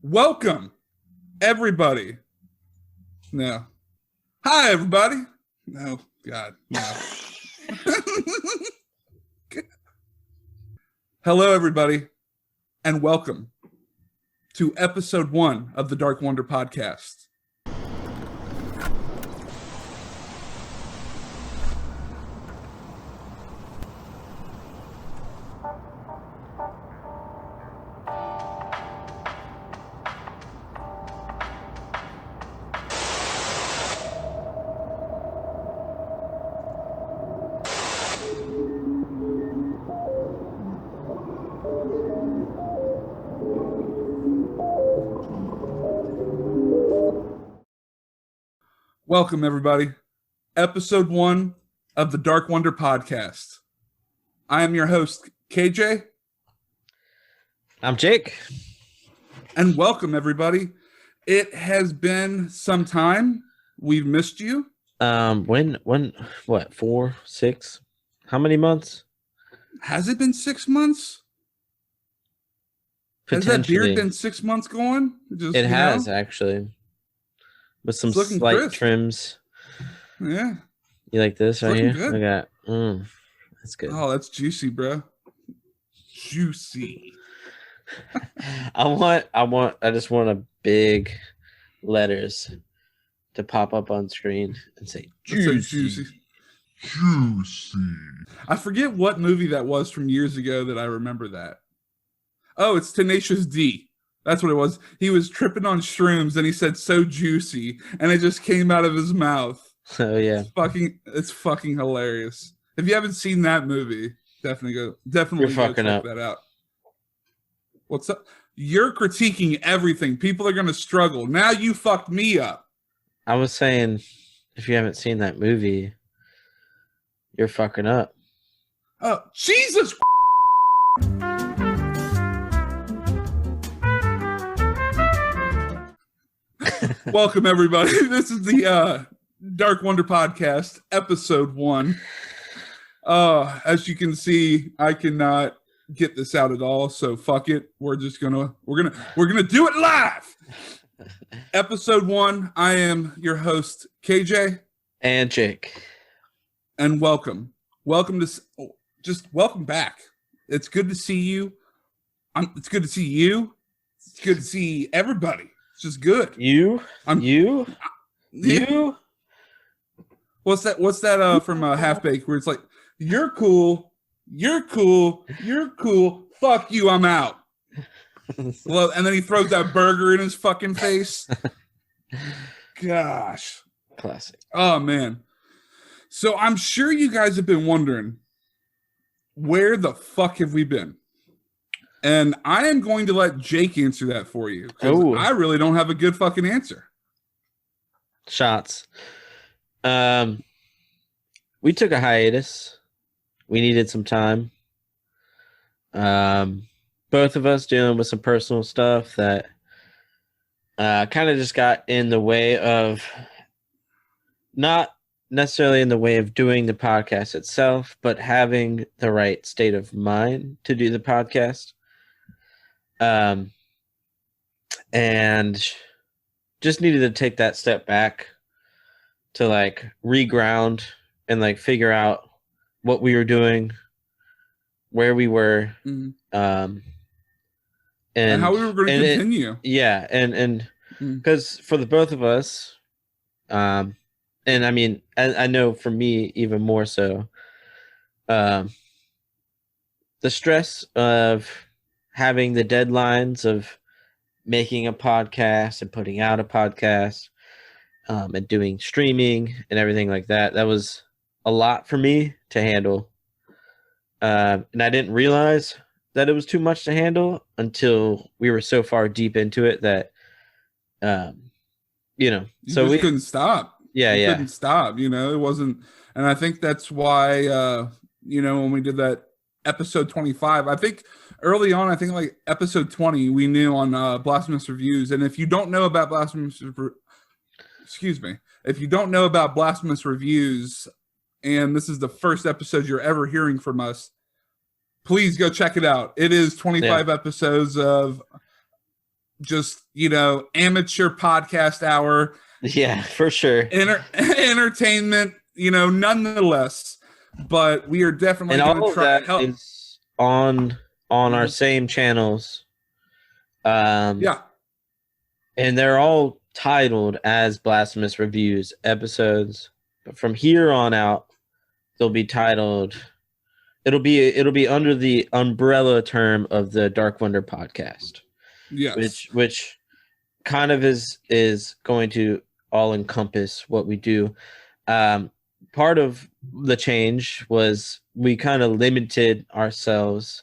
Welcome, everybody. No. Hi, everybody. No, God, no. Hello, everybody, and welcome to episode 1 of the Dark Wonder podcast. Welcome, everybody. Episode 1 of the Dark Wonder podcast. I am your host, KJ. I'm Jake. And welcome, everybody. It has been some time. We've missed you. What, 4, 6? How many months? Has it been 6 months? Has that beard been 6 months going? It has, actually. With some slight crisp trims. Yeah. You like this right here? Good. I got, that's good. Oh, that's juicy, bro. Juicy. I just want a big letters to pop up on screen and say juicy. Juicy. I forget what movie that was from years ago that I remember that. Oh, it's Tenacious D. That's what it was. He was tripping on shrooms and he said "so juicy" and it just came out of his mouth. Oh yeah. It's fucking hilarious. If you haven't seen that movie, definitely go check that out. What's up? You're critiquing everything. People are gonna struggle. Now you fucked me up. I was saying, if you haven't seen that movie, you're fucking up. Oh, Jesus. Welcome, everybody. This is the Dark Wonder podcast, episode 1. As you can see, I cannot get this out at all, so fuck it. We're gonna do it live. Episode 1. I am your host, KJ and Jake, and welcome back. It's good to see you. It's good to see you. It's good to see everybody. It's just good. You. What's that from Half Baked where it's like, you're cool, fuck you, I'm out. Well, and then he throws that burger in his fucking face. Gosh. Classic. Oh man. So I'm sure you guys have been wondering, where the fuck have we been? And I am going to let Jake answer that for you. I really don't have a good fucking answer. Shots. We took a hiatus. We needed some time. Both of us dealing with some personal stuff that kind of just got in the way of, not necessarily in the way of doing the podcast itself, but having the right state of mind to do the podcast. And just needed to take that step back to like reground and like figure out what we were doing, where we were, and how we were going to continue. And because for the both of us, and I mean, I know for me even more so, the stress of having the deadlines of making a podcast and putting out a podcast, and doing streaming and everything like that. That was a lot for me to handle. And I didn't realize that it was too much to handle until we were so far deep into it that, we couldn't stop. Yeah. Couldn't stop, it wasn't. And I think that's why, when we did that episode 25, I think early on, I think like episode 20, we knew on Blasphemous Reviews. And if you don't know about Blasphemous Reviews, and this is the first episode you're ever hearing from us, please go check it out. It is 25 episodes of just, amateur podcast hour. Yeah, for sure. Entertainment, nonetheless. But we are definitely going to try to help. Is on our same channels. Yeah. And they're all titled as Blasphemous Reviews episodes. But from here on out, they'll be titled. It'll be under the umbrella term of the Dark Wonder podcast. Yes. Which kind of is going to all encompass what we do. Part of the change was we kind of limited ourselves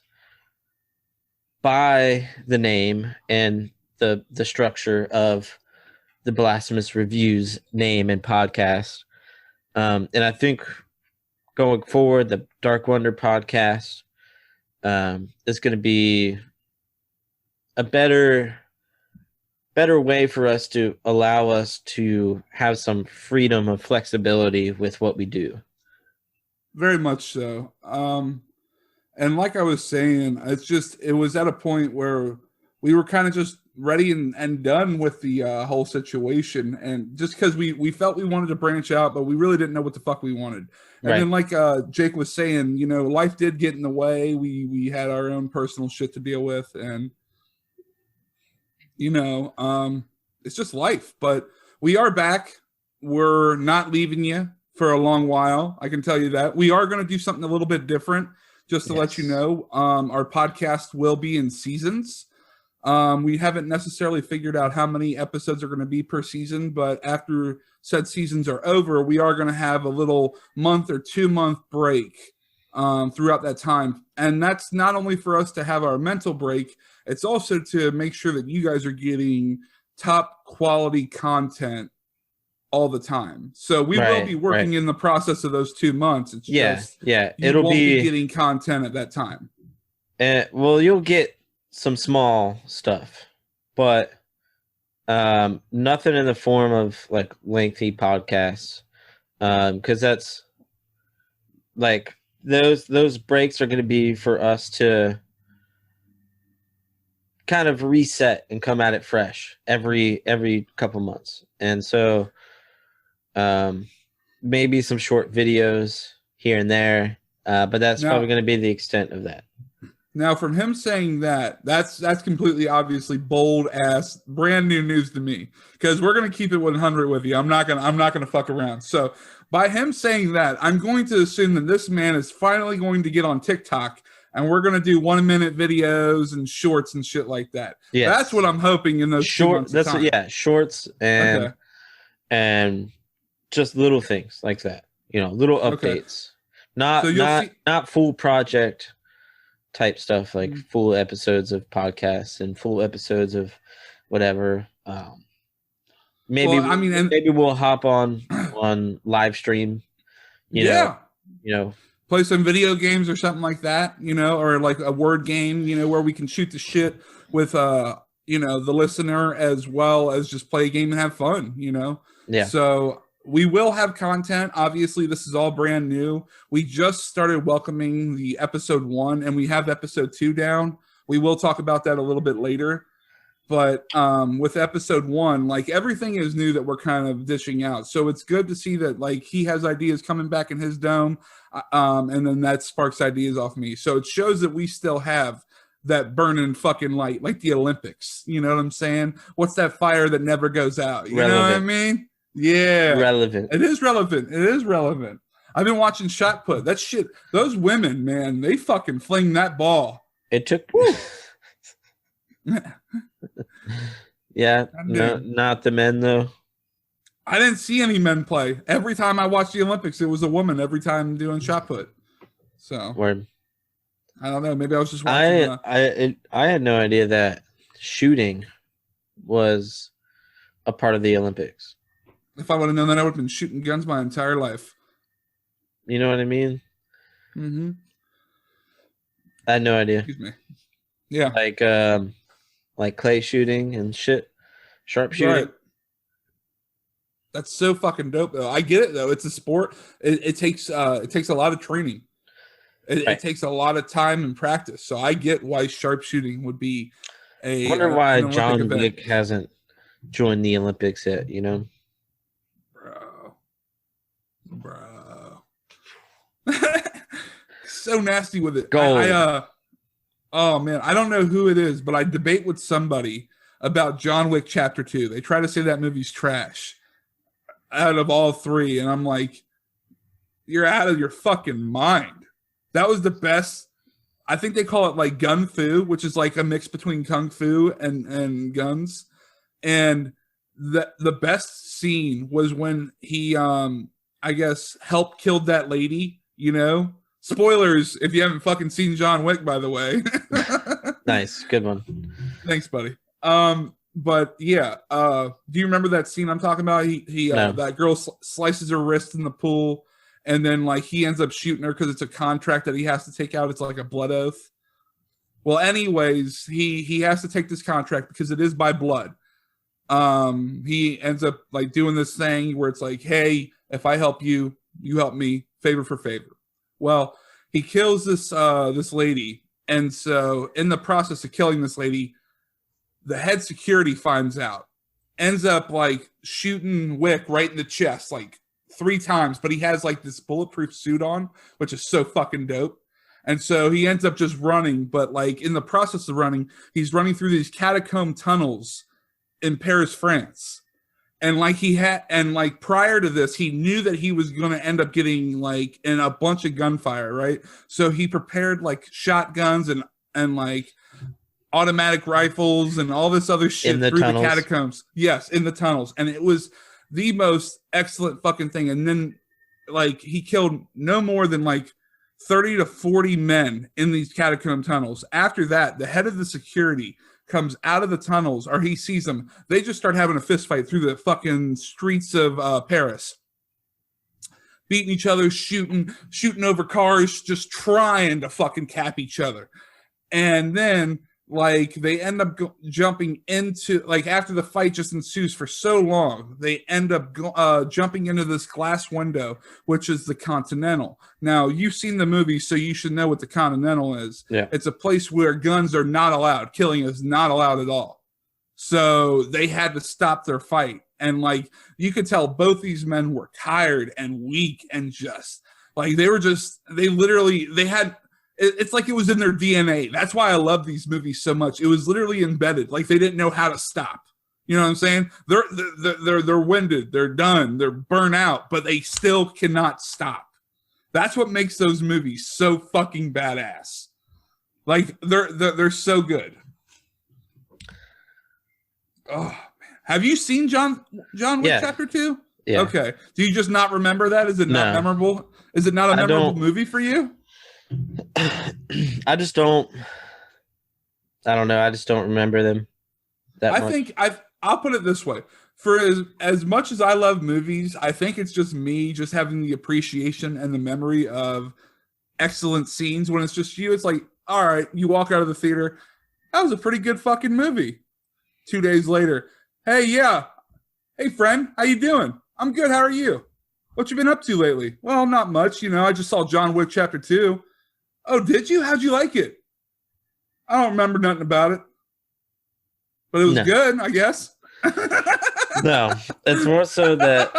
by the name and the structure of the Blasphemous Reviews name and podcast. And I think going forward, the Dark Wonder podcast is going to be a better way for us to allow us to have some freedom of flexibility with what we do. Very much so. And like I was saying, it was at a point where we were kind of just ready and done with the whole situation. And just because we felt we wanted to branch out, but we really didn't know what the fuck we wanted. And Right. then like Jake was saying, life did get in the way. We had our own personal shit to deal with. And, it's just life. But we are back. We're not leaving you for a long while. I can tell you that. We are going to do something a little bit different. Just to let you know, our podcast will be in seasons. We haven't necessarily figured out how many episodes are going to be per season, but after said seasons are over, we are going to have a little month or 2 month break throughout that time. And that's not only for us to have our mental break, it's also to make sure that you guys are getting top quality content all the time. So we will be working in the process of those 2 months. It's it'll be getting content at that time. Well, you'll get some small stuff, but nothing in the form of like lengthy podcasts, because that's like those breaks are going to be for us to kind of reset and come at it fresh every couple months. And so maybe some short videos here and there, but that's probably going to be the extent of that. Now, from him saying that's completely obviously bold ass brand new news to me, because we're going to keep it 100 with you. I'm not going to fuck around. So by him saying that, I'm going to assume that this man is finally going to get on TikTok and we're going to do 1 minute videos and shorts and shit like that. Yes. That's what I'm hoping in those short. Shorts and just little things like that. Little updates. Okay. Not full project type stuff, like full episodes of podcasts and full episodes of whatever. Maybe we'll hop on live stream. You know, play some video games or something like that, or like a word game, where we can shoot the shit with the listener as well as just play a game and have fun, Yeah. So we will have content. Obviously, this is all brand new. We just started welcoming the episode 1, and we have episode 2 down. We will talk about that a little bit later. But with episode 1, like everything is new that we're kind of dishing out. So it's good to see that like he has ideas coming back in his dome, and then that sparks ideas off me. So it shows that we still have that burning fucking light, like the Olympics. You know what I'm saying? What's that fire that never goes out? You know what I mean? Yeah. Relevant. It is relevant. I've been watching shot put. That shit, those women, man, they fucking fling that ball. It took Yeah, no, not the men though. I didn't see any men play. Every time I watched the Olympics, it was a woman every time doing shot put. So Word. I don't know. Maybe I was just watching. I had no idea that shooting was a part of the Olympics. If I would have known that, I would have been shooting guns my entire life. You know what I mean? Mm-hmm. I had no idea. Excuse me. Yeah. Like clay shooting and shit. Sharpshooting. Right. That's so fucking dope, though. I get it, though. It's a sport. It takes a lot of training. It takes a lot of time and practice. So I get why sharpshooting would be I wonder why an Olympic John event. Wick hasn't joined the Olympics yet, you know? Bro. So nasty with it. Gold. Oh man, I don't know who it is, but I debate with somebody about John Wick Chapter 2. They try to say that movie's trash out of all three, and I'm like, you're out of your fucking mind. That was the best. I think they call it like gun fu, which is like a mix between kung fu and guns. And the best scene was when he I guess helped killed that lady, you know. Spoilers if you haven't fucking seen John Wick, by the way. Nice, good one. Thanks, buddy. But yeah, do you remember that scene I'm talking about? No. That girl slices her wrist in the pool, and then like he ends up shooting her because it's a contract that he has to take out. It's like a blood oath. Well, anyways, he has to take this contract because it is by blood. He ends up like doing this thing where it's like, hey, if I help you, you help me, favor for favor. Well, he kills this lady, and so in the process of killing this lady, the head security finds out, ends up like shooting Wick right in the chest like 3 times, but he has like this bulletproof suit on, which is so fucking dope. And so he ends up just running, but like in the process of running, he's running through these catacomb tunnels in Paris, France. And like prior to this, he knew that he was going to end up getting like in a bunch of gunfire, right? So he prepared like shotguns and like automatic rifles and all this other shit through the catacombs. Yes, in the tunnels. And it was the most excellent fucking thing. And then like he killed no more than like 30 to 40 men in these catacomb tunnels. After that, the head of the security comes out of the tunnels, or he sees them. They just start having a fist fight through the fucking streets of Paris, beating each other, shooting over cars, just trying to fucking cap each other. And then like they end up jumping into, like after the fight just ensues for so long, they end up jumping into this glass window, which is the Continental. Now you've seen the movie, so you should know what the Continental is. Yeah. It's a place where guns are not allowed, killing is not allowed at all. So they had to stop their fight, and like you could tell both these men were tired and weak, and just like they had. It's like it was in their DNA. That's why I love these movies so much. It was literally embedded. Like they didn't know how to stop. You know what I'm saying? They're winded. They're done. They're burnt out, but they still cannot stop. That's what makes those movies so fucking badass. Like they're so good. Oh man, have you seen John Wick Chapter 2? Yeah. Okay. Do you just not remember that? Is it not memorable? Is it not a memorable movie for you? I don't know. I just don't remember them that much. I think I'll put it this way. For as much as I love movies, I think it's just me just having the appreciation and the memory of excellent scenes. When it's just you, it's like, all right, you walk out of the theater, that was a pretty good fucking movie. 2 days later, hey friend, how you doing? I'm good, how are you? What you been up to lately? Well, not much, I just saw John Wick Chapter 2. Oh, did you? How'd you like it? I don't remember nothing about it. But it was good, I guess. No, it's more so that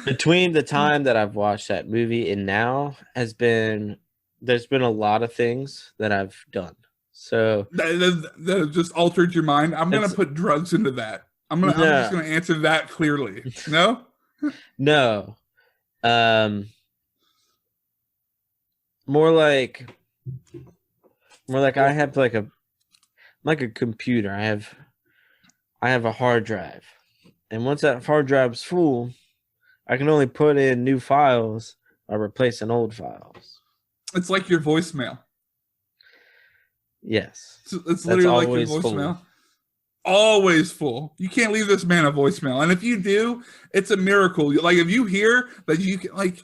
between the time that I've watched that movie and now there's been a lot of things that I've done. So that have just altered your mind. I'm going to put drugs into that. I'm just going to answer that clearly. No? No. More like I have like a computer. I have a hard drive, and once that hard drive's full, I can only put in new files or replacing old files. It's like your voicemail. Yes, it's literally like your voicemail. Always full. You can't leave this man a voicemail, and if you do, it's a miracle. Like if you hear that you can, like,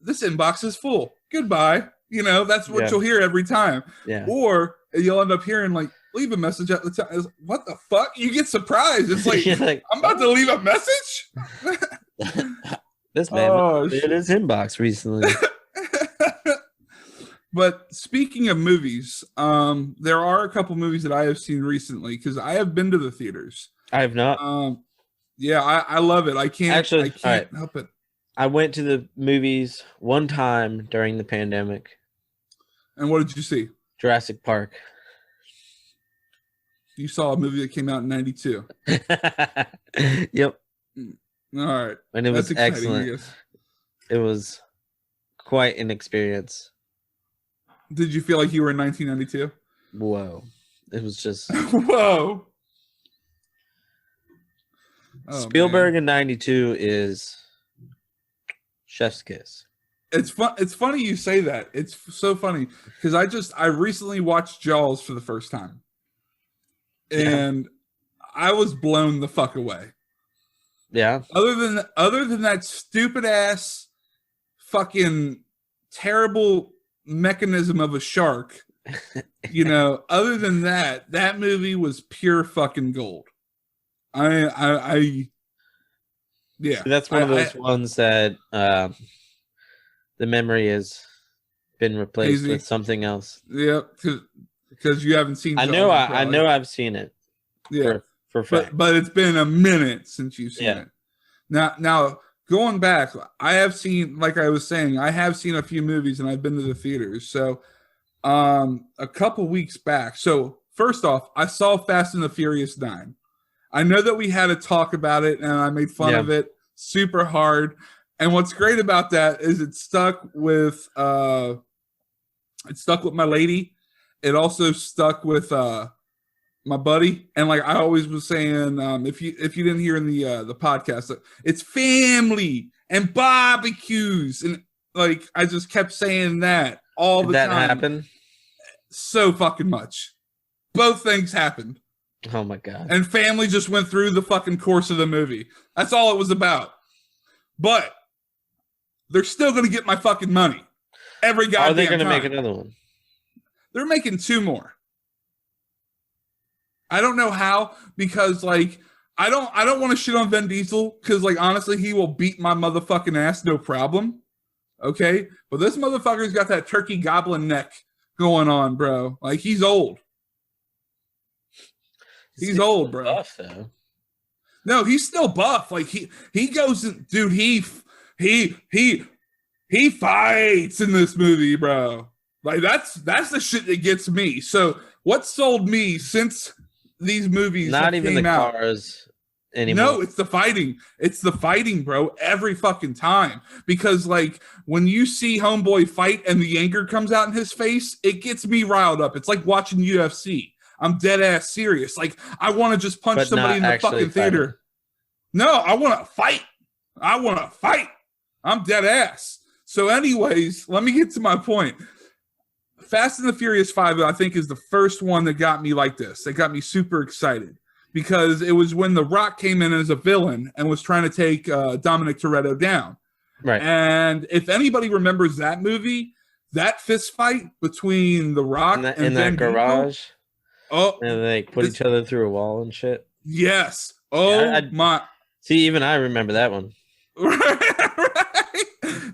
this inbox is full. Goodbye. That's what you'll hear every time. Yeah. Or you'll end up hearing like, leave a message at the time. What the fuck? You get surprised. It's like, I'm about to leave a message. This man in his inbox recently. But speaking of movies, there are a couple movies that I have seen recently because I have been to the theaters. I have not. Yeah, I love it. I can't help it. I went to the movies one time during the pandemic. And what did you see? Jurassic Park. You saw a movie that came out in 92. Yep. All right. And it was excellent. It was quite an experience. Did you feel like you were in 1992? Whoa. It was just... Whoa. Spielberg in 92 is chef's kiss. It's fun. It's funny you say that. It's so funny because I recently watched Jaws for the first time. And I was blown the fuck away. Yeah. Other than that stupid ass fucking terrible mechanism of a shark, other than that movie was pure fucking gold. Yeah. So that's one of those ones that the memory has been replaced with something else. Yep, because you haven't seen. I know I've seen it. Yeah, for fact. But it's been a minute since you've seen it. Now going back, I have seen, like I was saying, I have seen a few movies and I've been to the theaters. So, a couple weeks back. So first off, I saw Fast and the Furious 9. I know that we had a talk about it and I made fun of it super hard. And what's great about that is it stuck with my lady. It also stuck with my buddy. And like I always was saying, if you didn't hear in the podcast, it's family and barbecues, and like I just kept saying that all the time. That happened so fucking much. Both things happened. Oh my god. And family just went through the fucking course of the movie. That's all it was about. But they're still gonna get my fucking money. Every goddamn time. Are they gonna make another one? They're making 2 more. I don't know how, because like I don't want to shit on Vin Diesel because like honestly he will beat my motherfucking ass no problem. Okay? But this motherfucker's got that turkey goblin neck going on, bro. Like he's old. He's old, bro. Buff, though. No, he's still buff. Like he goes, dude, he fights in this movie, bro. Like that's the shit that gets me. So what sold me since these movies not even the cars anymore? No, it's the fighting. It's the fighting, bro. Every fucking time. Because like when you see homeboy fight and the anger comes out in his face, it gets me riled up. It's like watching UFC. I'm dead ass serious. Like I want to just punch somebody in the fucking theater. No, I want to fight. I'm dead ass. So anyways, let me get to my point. Fast and the Furious 5, I think, is the first one that got me like this. That got me super excited because it was when The Rock came in as a villain and was trying to take Dominic Toretto down. Right. And if anybody remembers that movie, that fist fight between The Rock in that garage. Oh, and they put each other through a wall and shit. Yes. Oh my. See, even I remember that one. Right.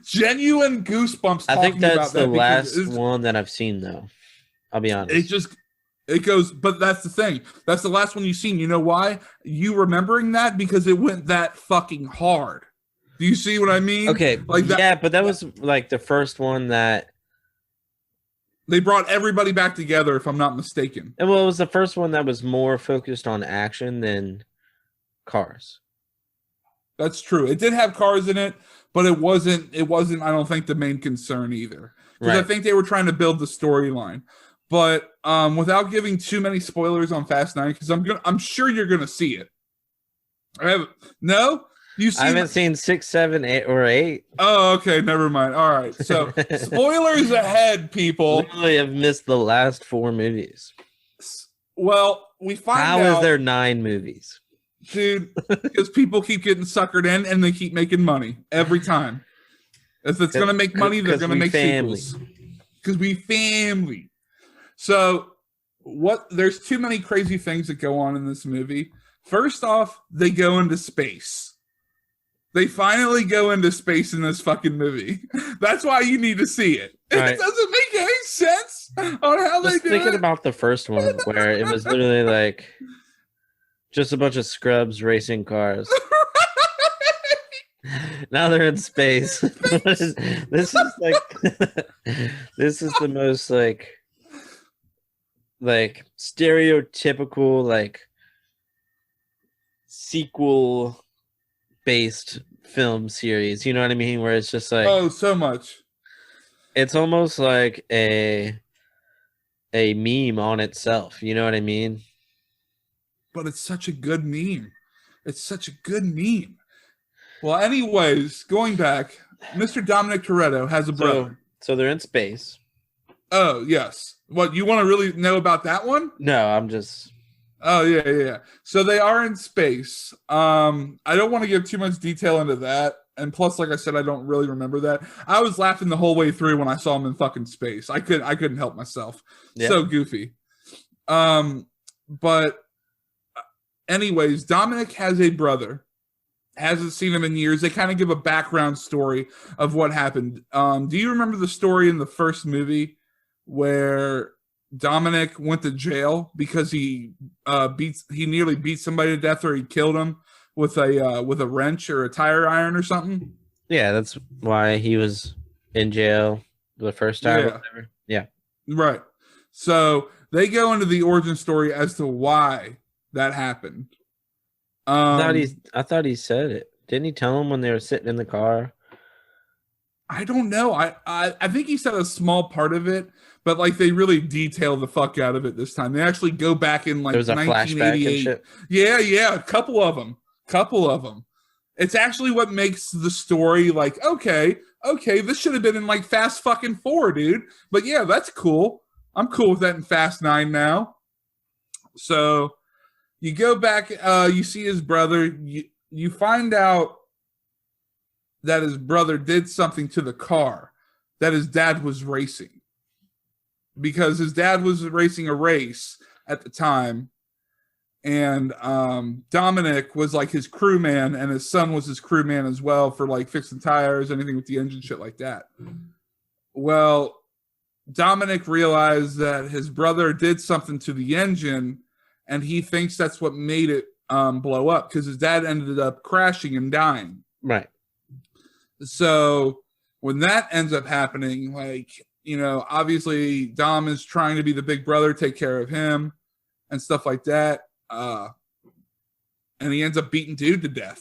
Genuine goosebumps. I think that's the last one that I've seen, though. I'll be honest. It goes, but that's the thing. That's the last one you've seen. You know why? You remembering that because it went that fucking hard. Do you see what I mean? Okay. Like that, yeah, but that was like the first one that they brought everybody back together, if I'm not mistaken. And well, it was the first one that was more focused on action than cars. That's true. It did have cars in it, but it wasn't, I don't think, the main concern either. Because I think they were trying to build the storyline. But without giving too many spoilers on Fast 9, because I'm sure you're gonna see it. No? I haven't seen 6, 7, 8, or 8. Oh, okay, never mind. All right. So spoilers ahead, people. Literally have missed the last 4 movies. Well, we find out. How is there 9 movies? Dude, because people keep getting suckered in and they keep making money every time. If it's going to make money, they're going to make sequels. Because we family. So there's too many crazy things that go on in this movie. First off, they go into space. They finally go into space in this fucking movie. That's why you need to see it. It doesn't make any sense on how Just they do thinking it? about the first one where it was literally like just a bunch of scrubs racing cars. Now they're in space. This is like this is the most like stereotypical like sequel based film series. You know what I mean? Where it's just like Oh, so much. it's almost like a meme on itself. You know what I mean? But it's such a good meme. It's such a good meme. Well, anyways, going back, Mr. Dominic Toretto has a brother. So they're in space. Oh, yes. What, you want to really know about that one? No, I'm just... Oh, yeah. So they are in space. I don't want to give too much detail into that. And plus, like I said, I don't really remember that. I was laughing the whole way through when I saw him in fucking space. I couldn't help myself. Yeah. So goofy. But anyways, Dominic has a brother. Hasn't seen him in years. They kind of give a background story of what happened. Do you remember the story in the first movie where Dominic went to jail because he nearly beat somebody to death, or he killed him with a wrench or a tire iron or something? Yeah, that's why he was in jail the first time. Yeah. Or whatever. Yeah. Right. So they go into the origin story as to why that happened. I thought he said it. Didn't he tell him when they were sitting in the car? I don't know. I think he said a small part of it, but like they really detail the fuck out of it this time. They actually go back in like there was a 1988. Flashback and shit. Yeah, a couple of them. It's actually what makes the story like, okay, this should have been in like Fast fucking 4, dude. But yeah, that's cool. I'm cool with that in Fast 9 now. So you go back, you see his brother, you find out that his brother did something to the car that his dad was racing. Because his dad was racing a race at the time, and Dominic was like his crewman, and his son was his crewman as well for like fixing tires, anything with the engine, shit like that. Well, Dominic realized that his brother did something to the engine, and he thinks that's what made it blow up, because his dad ended up crashing and dying. Right. So when that ends up happening, like, you know, obviously Dom is trying to be the big brother, take care of him and stuff like that. And he ends up beating dude to death.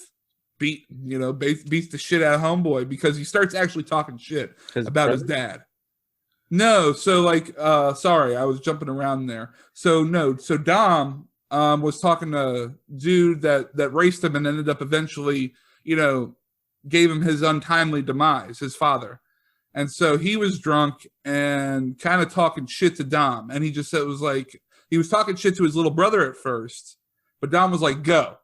Beats the shit out of homeboy because he starts actually talking shit about his dad. No, so like, sorry, I was jumping around there. So Dom was talking to dude that raced him and ended up eventually, gave him his untimely demise, his father. And so he was drunk and kind of talking shit to Dom. And he just said, it was like, he was talking shit to his little brother at first, but Dom was like, go,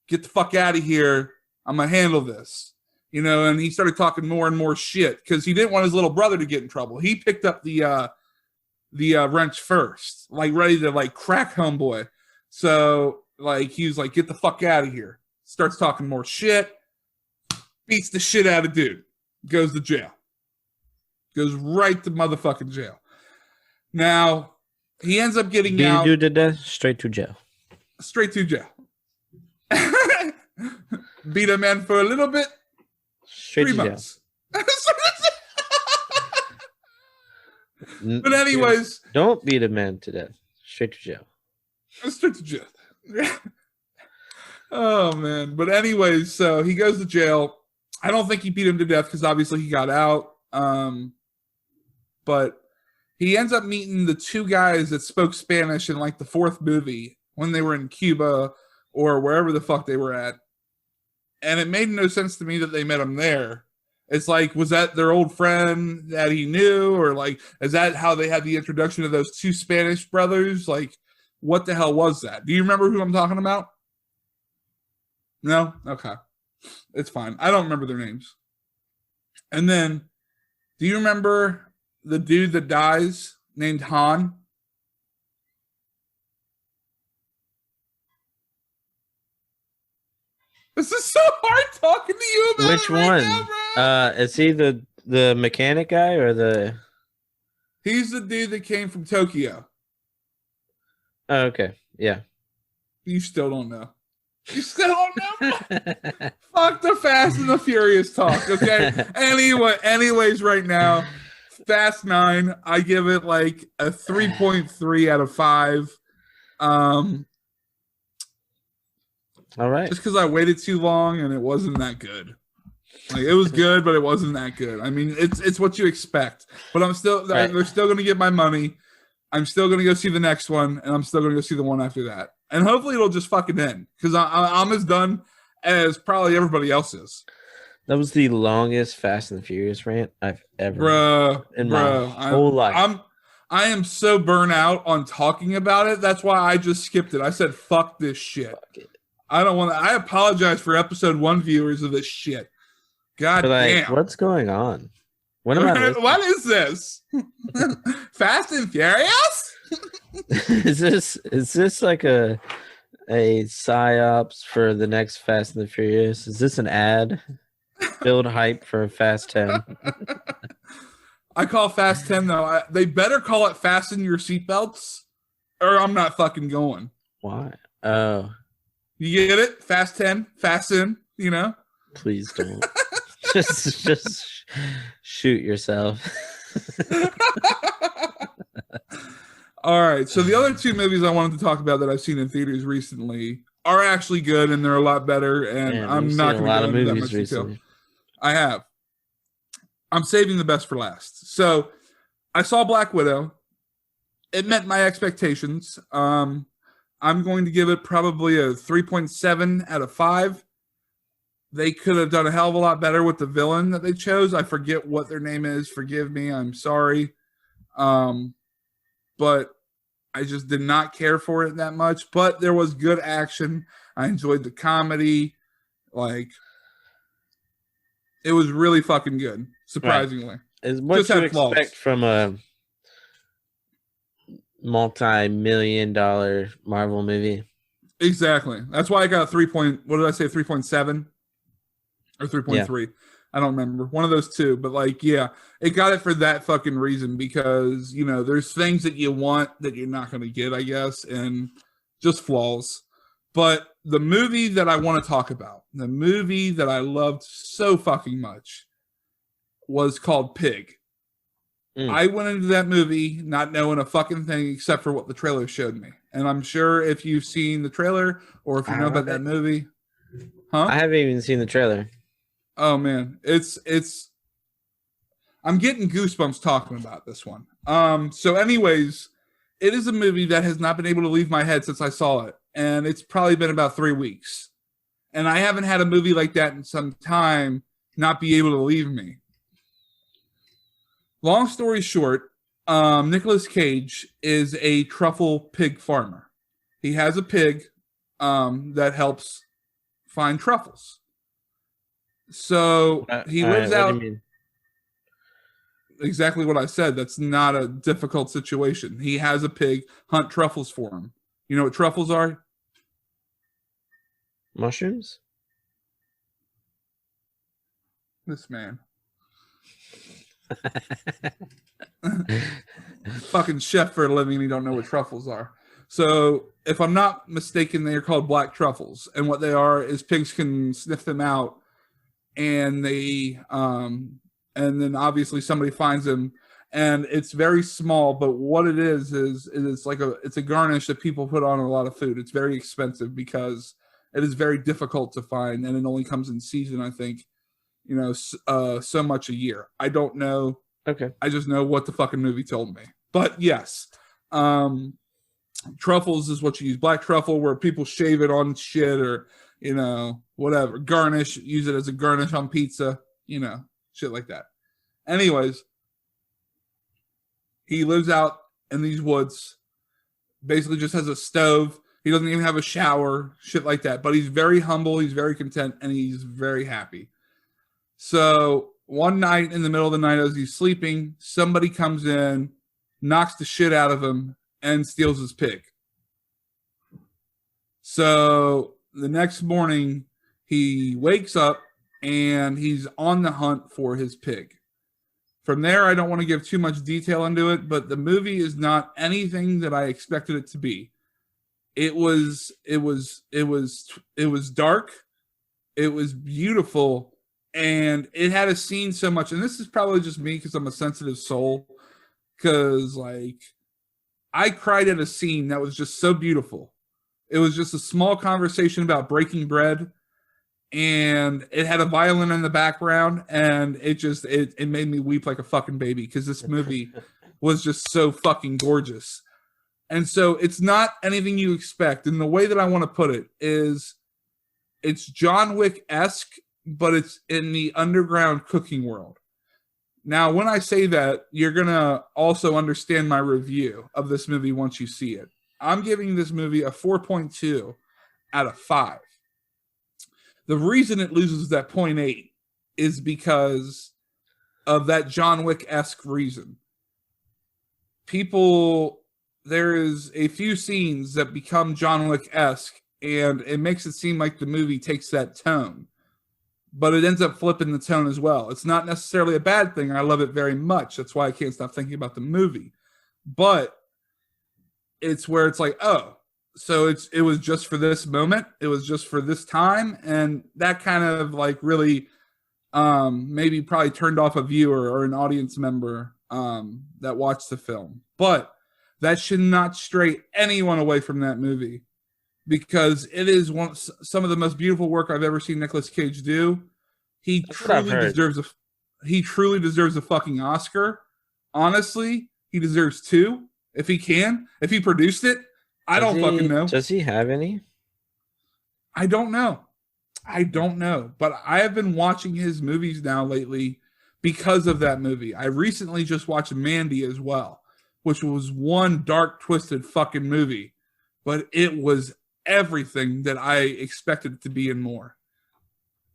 get the fuck out of here. I'm going to handle this. And he started talking more and more shit because he didn't want his little brother to get in trouble. He picked up the wrench first, like ready to like crack homeboy. So like, he was like, get the fuck out of here. Starts talking more shit, beats the shit out of dude, goes to jail. Goes right to motherfucking jail. Now, he ends up getting out. Dude did that, straight to jail. Straight to jail. Beat a man for a little bit. Straight 3 to months. But anyways. Don't beat a man to death. Straight to jail. Straight to jail. Oh, man. But anyways, so he goes to jail. I don't think he beat him to death because obviously he got out. But he ends up meeting the two guys that spoke Spanish in like the fourth movie when they were in Cuba or wherever the fuck they were at. And it made no sense to me that they met him there. It's like, was that their old friend that he knew? Or like, is that how they had the introduction of those two Spanish brothers? Like, what the hell was that? Do you remember who I'm talking about? No? Okay. It's fine. I don't remember their names. And then, do you remember the dude that dies named Han? This is so hard talking to you about which one? Now, bro. Is he the mechanic guy or the? He's the dude that came from Tokyo. Oh, okay. Yeah. You still don't know. You still don't know? Fuck the Fast and the Furious talk, okay? Anyways, right now, Fast 9, I give it like a 3.3 out of 5. All right. Just because I waited too long and it wasn't that good. Like, it was good, but it wasn't that good. I mean, it's what you expect. But I'm still they're still going to get my money. I'm still going to go see the next one, and I'm still going to go see the one after that. And hopefully it'll just fucking end, because I'm as done as probably everybody else is. That was the longest Fast and the Furious rant I've ever in my whole life. I am so burnt out on talking about it. That's why I just skipped it. I said, fuck this shit. Fuck it. I don't want to. I apologize for episode 1 viewers of this shit. God damn. What's going on? What am I What is this? Fast and Furious? Is this like a psyops for the next Fast and the Furious? Is this an ad? Build hype for Fast 10. I call Fast 10 though. They better call it Fasten Your Seatbelts, or I'm not fucking going. Why? Oh, you get it? Fast 10, fasten. You know. Please don't. just shoot yourself. All right. So the other 2 movies I wanted to talk about that I've seen in theaters recently are actually good, and they're a lot better. And I'm not going to go into that much detail. I have. I'm saving the best for last. So I saw Black Widow. It met my expectations. I'm going to give it probably a 3.7 out of 5. They could have done a hell of a lot better with the villain that they chose. I forget what their name is. Forgive me. I'm sorry. But I just did not care for it that much. But there was good action. I enjoyed the comedy. Like, it was really fucking good, surprisingly. Right. Is what you expect from a multi-million-dollar Marvel movie. Exactly. That's why I got a 3.7 or 3.3. Yeah. I don't remember. One of those 2. But like, yeah, it got it for that fucking reason, because, you know, there's things that you want that you're not going to get, I guess, and just flaws. But the movie that I want to talk about, the movie that I loved so fucking much, was called Pig. I went into that movie not knowing a fucking thing except for what the trailer showed me. And I'm sure if you've seen the trailer or if you know about that movie. Huh? I haven't even seen the trailer. Oh man, it's I'm getting goosebumps talking about this one. So anyways, it is a movie that has not been able to leave my head since I saw it, and it's probably been about 3 weeks. And I haven't had a movie like that in some time not be able to leave me. Long story short, Nicolas Cage is a truffle pig farmer. He has a pig that helps find truffles. So he lives out. What do you mean? Exactly what I said. That's not a difficult situation. He has a pig hunt truffles for him. You know what truffles are? Mushrooms? This man. Fucking chef for a living, and you don't know what truffles are. So if I'm not mistaken, they are called black truffles. And what they are is pigs can sniff them out, and they and then obviously somebody finds them, and it's very small, but what it is it's like it's a garnish that people put on a lot of food. It's very expensive because it is very difficult to find, and it only comes in season, I think, you know, so much a year. I don't know. Okay. I just know what the fucking movie told me. But yes, truffles is what you use. Black truffle, where people shave it on shit, or, you know, whatever. Garnish, use it as a garnish on pizza, you know, shit like that. Anyways, he lives out in these woods, basically just has a stove. He doesn't even have a shower, shit like that. But he's very humble, he's very content, and he's very happy. So one night in the middle of the night as he's sleeping, somebody comes in, knocks the shit out of him, and steals his pig. So the next morning, he wakes up and he's on the hunt for his pig. From there, I don't want to give too much detail into it, but the movie is not anything that I expected it to be. It was dark. It was beautiful, and it had a scene so much. And this is probably just me because I'm a sensitive soul. Because like, I cried at a scene that was just so beautiful. It was just a small conversation about breaking bread, and it had a violin in the background, and it made me weep like a fucking baby because this movie was just so fucking gorgeous. And so it's not anything you expect. And the way that I want to put it is it's John Wick-esque, but it's in the underground cooking world. Now, when I say that, you're going to also understand my review of this movie once you see it. I'm giving this movie a 4.2 out of 5. The reason it loses that 0.8 is because of that John Wick-esque reason. There is a few scenes that become John Wick-esque, and it makes it seem like the movie takes that tone. But it ends up flipping the tone as well. It's not necessarily a bad thing. I love it very much. That's why I can't stop thinking about the movie. But it's where it's like, oh, so it was just for this moment. It was just for this time. And that kind of like really maybe probably turned off a viewer or an audience member that watched the film. But that should not stray anyone away from that movie, because it is some of the most beautiful work I've ever seen Nicolas Cage do. He truly deserves a fucking Oscar. Honestly, he deserves 2 if he can. If he produced it, I don't fucking know. Does he have any? I don't know. But I have been watching his movies now lately because of that movie. I recently just watched Mandy as well, which was one dark, twisted fucking movie. But it was everything that I expected it to be and more.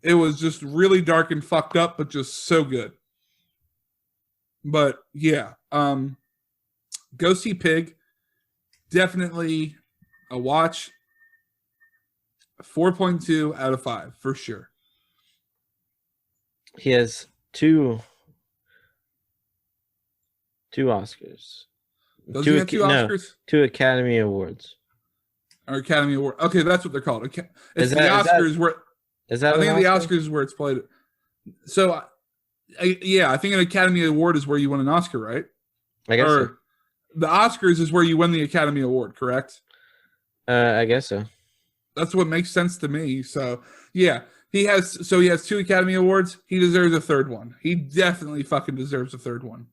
It was just really dark and fucked up, but just so good. But yeah, go see Pig. Definitely a watch. 4.2 out of 5 for sure. He has two Oscars. Does he have 2 Oscars? No, 2 Academy Awards. Or Academy Award. Okay, that's what they're called. It's the Oscars where is that? I think the Oscars is where it's played. So, I think an Academy Award is where you win an Oscar, right? I guess so. The Oscars is where you win the Academy Award, correct? I guess so. That's what makes sense to me. So, yeah, he has 2 Academy Awards. He deserves a 3rd one. He definitely fucking deserves a 3rd one.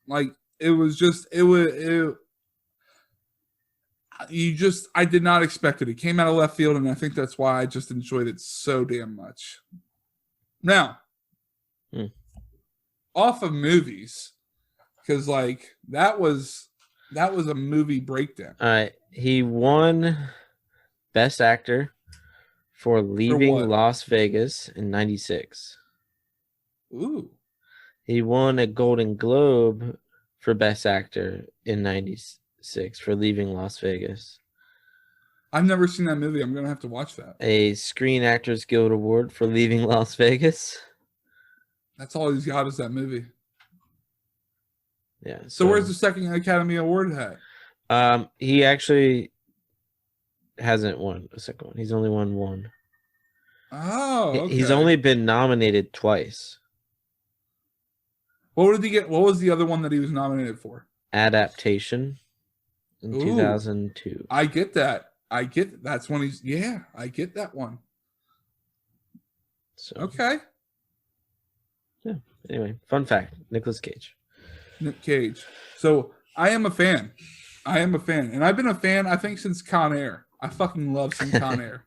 Like, I did not expect it. It came out of left field, and I think that's why I just enjoyed it so damn much. Now, off of movies, because like that was a movie breakdown. All right, he won Best Actor for Leaving Las Vegas in '96. Ooh. He won a Golden Globe for Best Actor in '96 for Leaving Las Vegas. I've never seen that movie. I'm gonna have to watch that. A Screen Actors Guild Award for Leaving Las Vegas. That's all he's got is that movie. Yeah. So where's the second Academy Award at? He actually hasn't won a second one. He's only won 1. Oh, okay. He's only been nominated twice. What did he get? What was the other one that he was nominated for? Adaptation in 2002. I get that. That's when I get that one. So okay. Yeah. Anyway, fun fact: Nicolas Cage. Nick Cage. So I am a fan. And I've been a fan, I think, since Con Air. I fucking love some Con Air.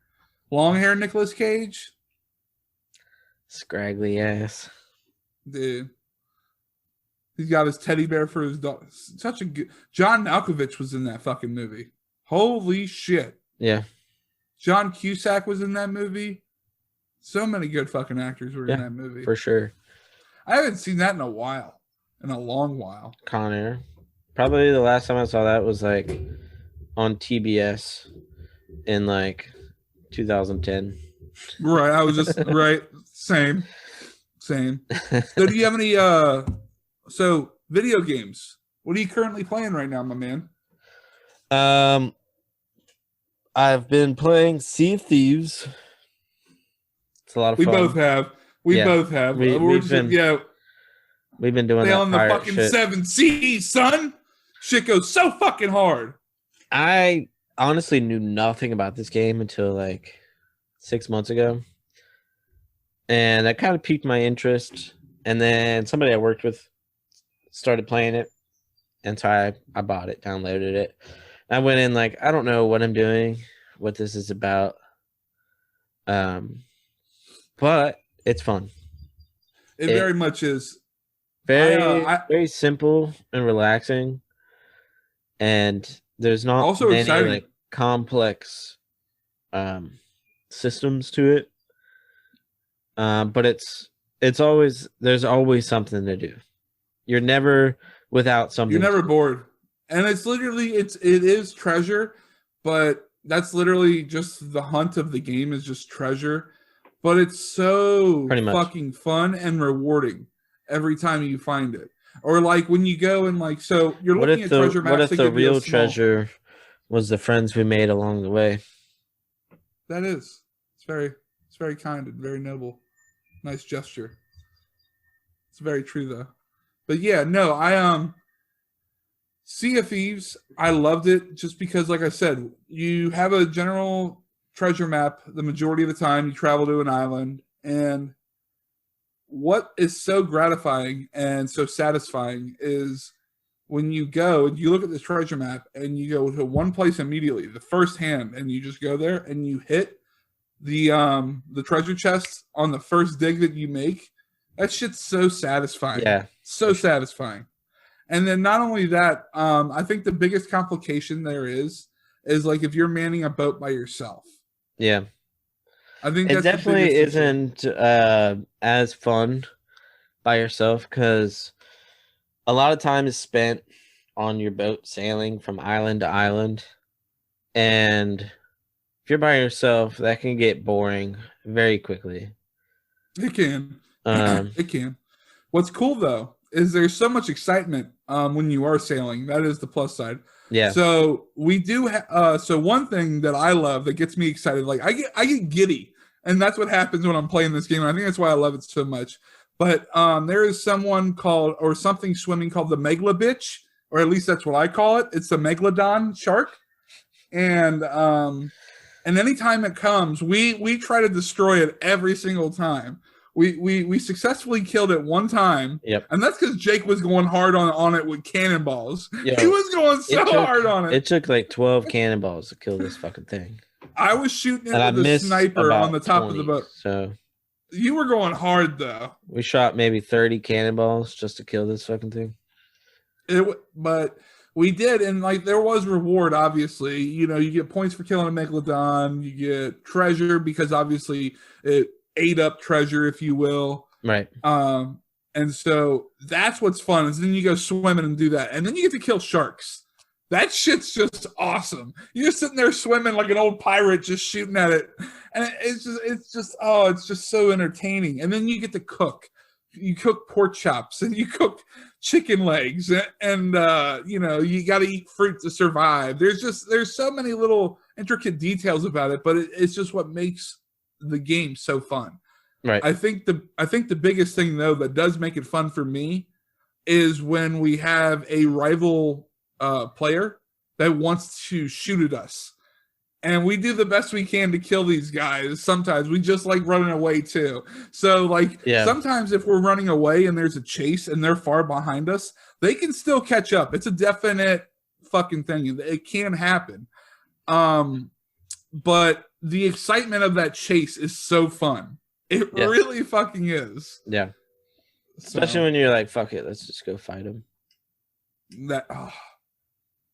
Long hair Nicolas Cage. Scraggly ass. Dude. He's got his teddy bear for his dog. Such a good. John Malkovich was in that fucking movie. Holy shit. Yeah. John Cusack was in that movie. So many good fucking actors were in that movie. For sure. I haven't seen that in a while. In a long while. Con Air. Probably the last time I saw that was like on TBS in like 2010. Right. I was just right. Same. So do you have any So, video games. What are you currently playing right now, my man? I've been playing Sea of Thieves. It's a lot of We fun. both have. We Yeah. both have. We've been doing that sailing the pirate fucking shit. 7 seas, son. Shit goes so fucking hard. I honestly knew nothing about this game until like 6 months ago, and that kind of piqued my interest. And then somebody I worked with started playing it, and so I bought it, downloaded it. I went in like, I don't know what I'm doing, what this is about, but it's fun. It very much is. Very simple and relaxing, and there's not also many exciting. like complex systems to it. But it's always, there's always something to do. You're never without something. You're never bored. And it's literally it is treasure, but that's literally just the hunt of the game is just treasure. But it's so fucking fun and rewarding every time you find it. Or like when you go and like, so you're looking at treasure maps. What if the real treasure was the friends we made along the way? That is. It's very kind and very noble. Nice gesture. It's very true though. But yeah, no, I Sea of Thieves, I loved it just because, like I said, you have a general treasure map the majority of the time. You travel to an island, and what is so gratifying and so satisfying is when you go and you look at this treasure map and you go to one place immediately, the first hand, and you just go there and you hit the treasure chest on the first dig that you make. That shit's so satisfying. Yeah. So satisfying. And then not only that, I think the biggest complication there is like if you're manning a boat by yourself. Yeah. I think it definitely isn't as fun by yourself, because a lot of time is spent on your boat sailing from island to island. And if you're by yourself, that can get boring very quickly. It can. It can. What's cool though is there's so much excitement when you are sailing. That is the plus side. Yeah. So we do. So one thing that I love that gets me excited, like I get giddy, and that's what happens when I'm playing this game. And I think that's why I love it so much. But there is something swimming called the Megla bitch, or at least that's what I call it. It's the Megalodon shark, and anytime it comes, we try to destroy it every single time. We successfully killed it one time. Yep. And that's because Jake was going hard on it with cannonballs. Yo, he was going hard on it. It took like 12 cannonballs to kill this fucking thing. I was shooting it with a sniper on the top 20, of the boat. So you were going hard though. We shot maybe 30 cannonballs just to kill this fucking thing. But we did, and like there was reward. Obviously, you know, you get points for killing a megalodon. You get treasure because obviously it ate up treasure, if you will. Right. And so that's what's fun is then you go swimming and do that, and then you get to kill sharks. That shit's just awesome. You're sitting there swimming like an old pirate, just shooting at it, and it's just so entertaining. And then you get to cook. You cook pork chops and you cook chicken legs, and you know, you got to eat fruit to survive. There's so many little intricate details about it, but it's just what makes the game so fun. Right. I think the biggest thing though that does make it fun for me is when we have a rival player that wants to shoot at us, and we do the best we can to kill these guys. Sometimes we just like running away too. So like sometimes if we're running away and there's a chase and they're far behind us, they can still catch up. It's a definite fucking thing. It can happen. But the excitement of that chase is so fun. It really fucking is. Yeah. Especially when you're like, fuck it, let's just go fight them.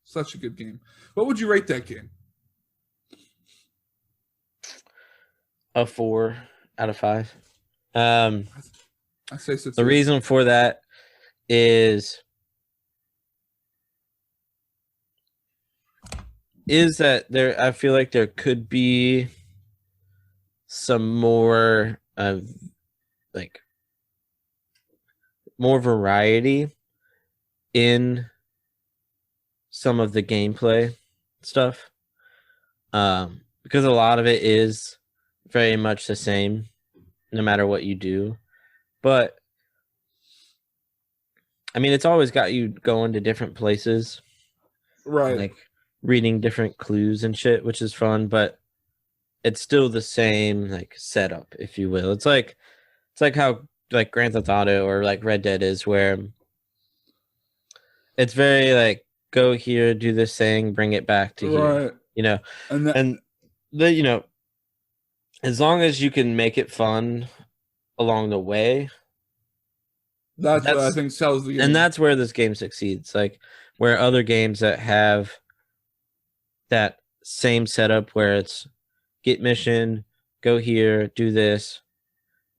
Such a good game. What would you rate that game? A 4 out of 5. I say so. The reason for that is that I feel like there could be some more like more variety in some of the gameplay stuff, because a lot of it is very much the same no matter what you do. But I mean, it's always got you going to different places, Right. like reading different clues and shit, which is fun, but it's still the same like setup, if you will. It's like how like Grand Theft Auto or like Red Dead is, where it's very like go here, do this thing, bring it back to here, you know. And the, you know, as long as you can make it fun along the way, that's what I think sells the game. And that's where this game succeeds. Like where other games that have that same setup where it's get mission, go here, do this,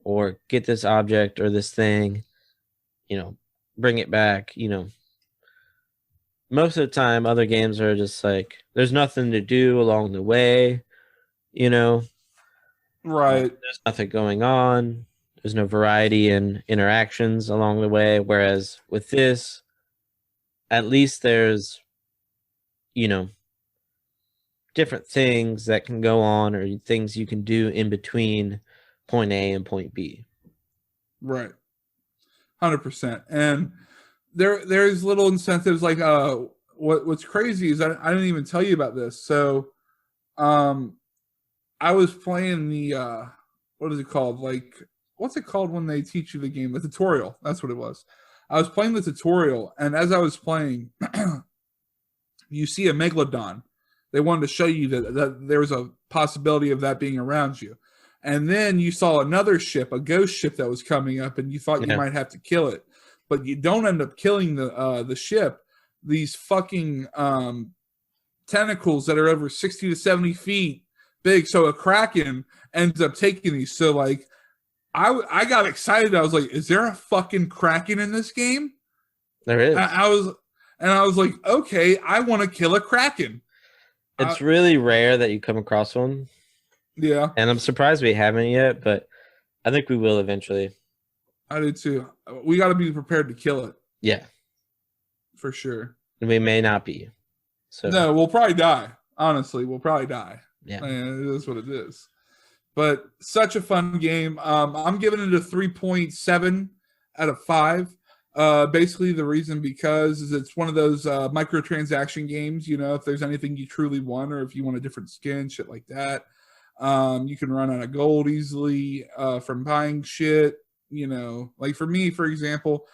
or get this object or this thing, you know, bring it back, you know. Most of the time, other games are just like, there's nothing to do along the way, you know. Right. There's nothing going on. There's no variety in interactions along the way. Whereas with this, at least there's, you know, different things that can go on or things you can do in between point A and point B. Right. 100%. And there's little incentives like what's crazy is I didn't even tell you about this. So I was playing the what is it called? Like what's it called when they teach you the game? The tutorial. That's what it was. I was playing the tutorial, and as I was playing, you see a megalodon. They wanted to show you that there was a possibility of that being around you. And then you saw another ship, a ghost ship that was coming up, and you thought you might have to kill it. But you don't end up killing the ship. These fucking tentacles that are over 60 to 70 feet big. So a kraken ends up taking these. So like, I got excited. I was like, is there a fucking kraken in this game? There is. I was like, okay, I want to kill a kraken. It's really rare that you come across one. Yeah. And I'm surprised we haven't yet, but I think we will eventually. I do too. We got to be prepared to kill it. Yeah. For sure. We may not be. So no, we'll probably die. Honestly, we'll probably die. Yeah. And it is what it is. But such a fun game. I'm giving it a 3.7 out of 5. Basically the reason because is it's one of those microtransaction games, you know, if there's anything you truly want or if you want a different skin, shit like that. You can run out of gold easily from buying shit, you know, like for me, for example,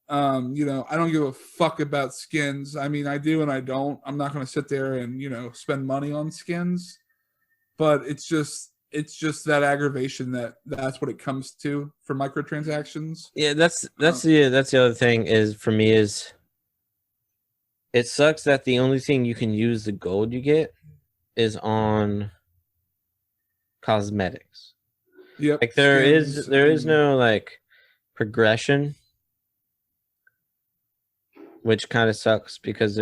you know, I don't give a fuck about skins. I mean, I do and I don't. I'm not going to sit there and, you know, spend money on skins, but it's just that aggravation that's what it comes to for microtransactions. Yeah, that's the other thing is for me is it sucks that the only thing you can use the gold you get is on cosmetics. Yep. Like there is no like progression, which kind of sucks because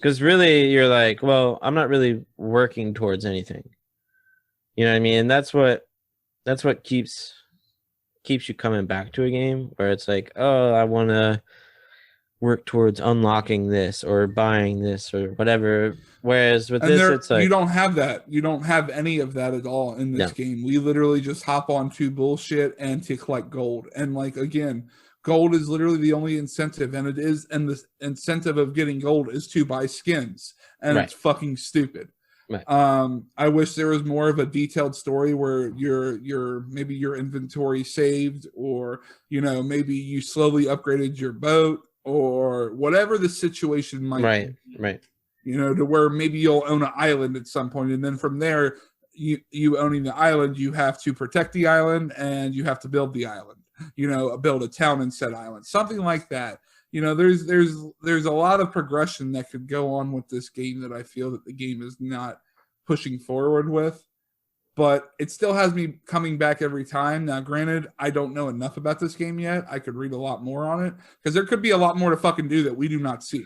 really you're like, well, I'm not really working towards anything. You know what I mean? And that's what keeps you coming back to a game where it's like, oh, I want to work towards unlocking this or buying this or whatever. Whereas with this, it's like you don't have that. You don't have any of that at all in this game. We literally just hop on to bullshit and to collect gold. And like again, gold is literally the only incentive, and the incentive of getting gold is to buy skins, and it's fucking stupid. Right. I wish there was more of a detailed story where your maybe your inventory saved, or you know, maybe you slowly upgraded your boat or whatever the situation might be. Right. You know, to where maybe you'll own an island at some point, and then from there, you owning the island, you have to protect the island and you have to build the island. You know, build a town in said island, something like that. You know, there's a lot of progression that could go on with this game that I feel that the game is not pushing forward with, but it still has me coming back every time. Now, granted, I don't know enough about this game yet. I could read a lot more on it because there could be a lot more to fucking do that we do not see.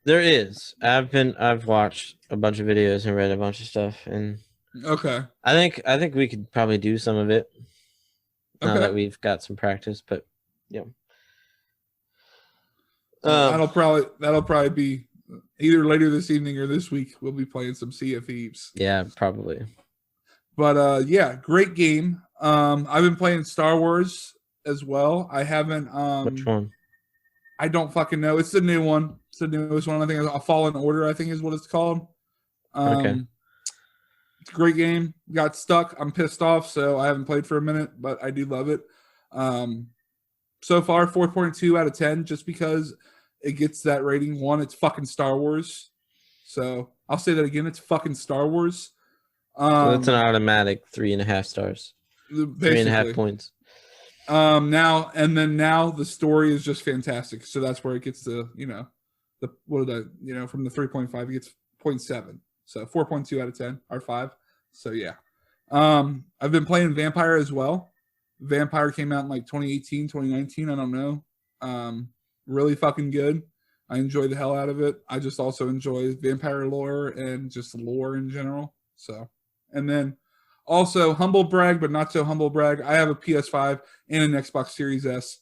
There is. I've watched a bunch of videos and read a bunch of stuff, and okay, I think we could probably do some of it now that we've got some practice. But yeah. That'll probably be either later this evening or this week. We'll be playing some Sea of Thieves. Yeah, probably. But yeah, great game. I've been playing Star Wars as well. I haven't. Which one? I don't fucking know. It's the new one. It's the newest one. I think it's A Fallen Order, I think is what it's called. Okay. It's a great game. Got stuck. I'm pissed off, so I haven't played for a minute, but I do love it. So far, 4.2 out of 10, just because it gets that rating. One, it's fucking Star Wars. So I'll say that again. It's fucking Star Wars. So that's an automatic 3.5 stars. 3.5 points. Now the story is just fantastic. So that's where it gets to, from the 3.5, it gets 0.7. So 4.2 out of 10 or 5. So yeah. I've been playing Vampire as well. Vampire came out in like 2018, 2019. I don't know. Really fucking good. I enjoy the hell out of it. I just also enjoy vampire lore and just lore in general. So, and then also humble brag, but not so humble brag. I have a PS5 and an Xbox Series S.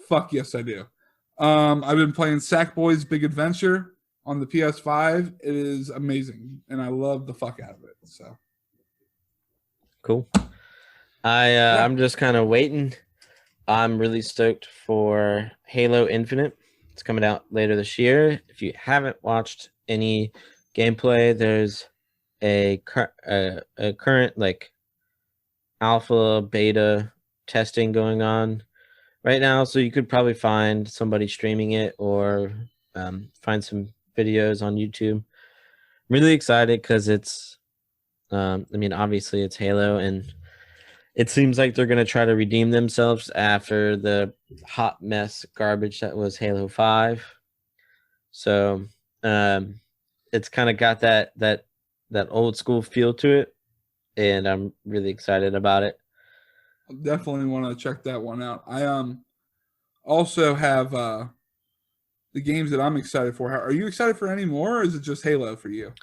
Fuck yes, I do. I've been playing Sackboy's Big Adventure on the PS5. It is amazing, and I love the fuck out of it. So cool. I'm just kind of waiting. I'm really stoked for Halo Infinite. It's coming out later this year. If you haven't watched any gameplay, there's a current like alpha beta testing going on right now, so you could probably find somebody streaming it or find some videos on YouTube. I'm really excited because it's obviously it's Halo, and it seems like they're going to try to redeem themselves after the hot mess garbage that was Halo 5. So it's kind of got that old school feel to it, and I'm really excited about it. I definitely want to check that one out. I also have the games that I'm excited for. Are you excited for any more, or is it just Halo for you?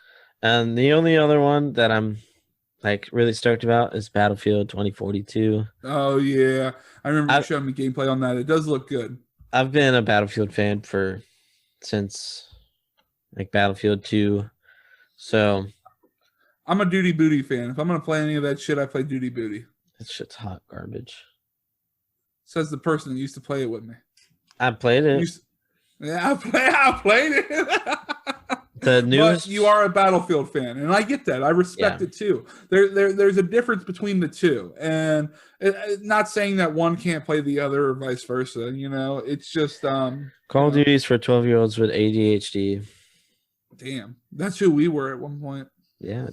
And the only other one that I'm like really stoked about is Battlefield 2042. Oh yeah, I remember you showing me gameplay on that. It does look good. I've been a Battlefield fan since like Battlefield 2. So I'm a Duty Booty fan. If I'm gonna play any of that shit, I play Duty Booty. That shit's hot garbage. Says the person that used to play it with me. I played it. I played it. The newest. But you are a Battlefield fan, and I get that. I respect it too. There's a difference between the two, and not saying that one can't play the other or vice versa. It's just Call of Duty's for 12-year-olds with ADHD. Damn, that's who we were at one point. Yeah.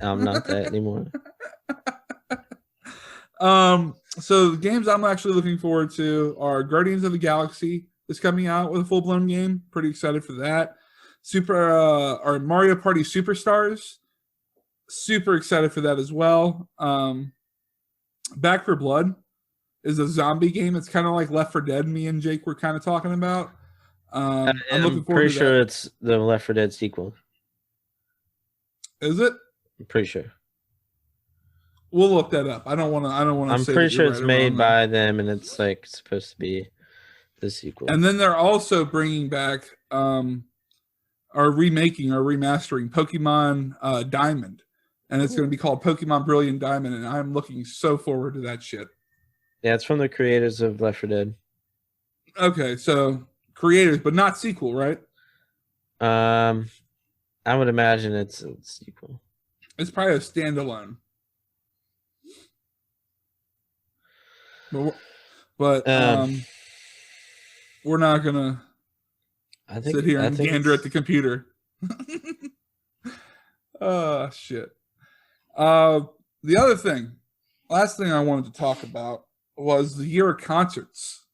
I'm not that anymore. So the games I'm actually looking forward to are Guardians of the Galaxy is coming out with a full-blown game. Pretty excited for that. Or Mario Party Superstars. Super excited for that as well. Back 4 Blood is a zombie game. It's kind of like Left 4 Dead. Me and Jake were kind of talking about. I'm looking forward to pretty sure it's the Left 4 Dead sequel. Is it? I'm pretty sure. We'll look that up. I don't want to. I'm pretty sure it's made by them, and it's like supposed to be the sequel. And then they're also bringing back, or remaking or remastering Pokemon Diamond, and it's going to be called Pokemon Brilliant Diamond, and I'm looking so forward to that shit. Yeah, it's from the creators of Left 4 Dead. Okay, so creators, but not sequel, right? I would imagine it's a sequel. It's probably a standalone. But we're not gonna sit here and gander at the computer. Oh shit. The other thing, last thing I wanted to talk about was the year of concerts.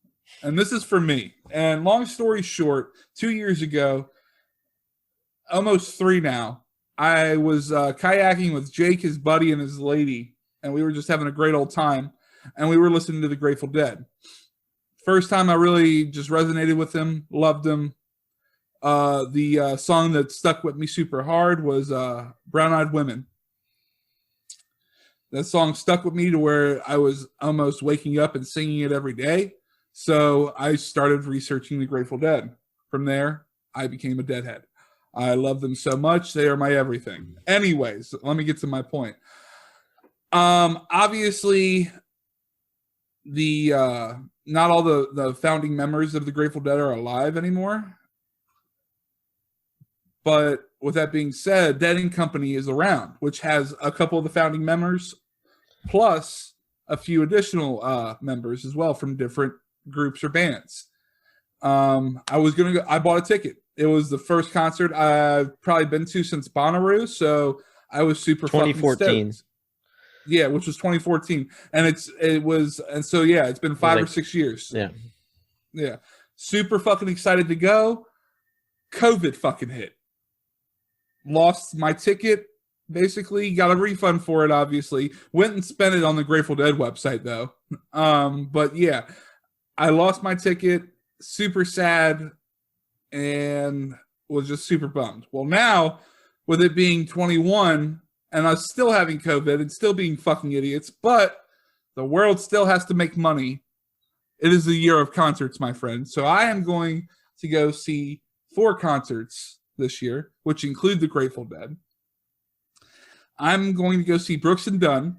And this is for me. And long story short, 2 years ago, almost 3 now, I was kayaking with Jake, his buddy, and his lady, and we were just having a great old time. And we were listening to the Grateful Dead. First time I really just resonated with them, loved them. The song that stuck with me super hard was Brown Eyed Women. That song stuck with me to where I was almost waking up and singing it every day. So I started researching the Grateful Dead. from there, I became a Deadhead. I love them so much. They are my everything. Anyways, let me get to my point. Obviously, the not all the founding members of the Grateful Dead are alive anymore. But with that being said, Dead and Company is around, which has a couple of the founding members, plus a few additional members as well from different groups or bands. I was gonna go. I bought a ticket. It was the first concert I've probably been to since Bonnaroo, so I was super 2014. stoked. Yeah, which was 2014, and it's been 5 or 6 years. Yeah, super fucking excited to go. COVID fucking hit. Lost my ticket. Basically, got a refund for it. Obviously, went and spent it on the Grateful Dead website though. But yeah, I lost my ticket. Super sad, and was just super bummed. Well, now with it being 21 and us still having COVID and still being fucking idiots, but the world still has to make money. It is a year of concerts, my friend. So I am going to go see 4 concerts this year, which include the Grateful Dead. I'm going to go see Brooks and Dunn.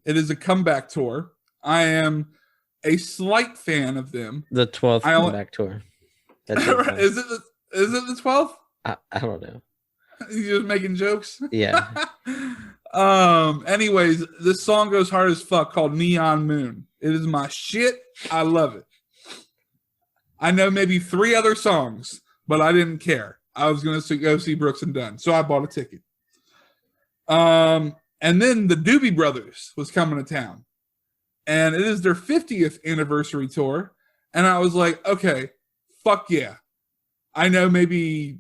It is a comeback tour. I am a slight fan of them. The 12th comeback tour. Is it the 12th? I don't know. You're just making jokes? Yeah. Anyways, this song goes hard as fuck called Neon Moon. It is my shit. I love it. I know maybe 3 other songs, but I didn't care. I was going to go see Brooks and Dunn, so I bought a ticket. And then the Doobie Brothers was coming to town, and it is their 50th anniversary tour. And I was like, okay, fuck yeah. I know maybe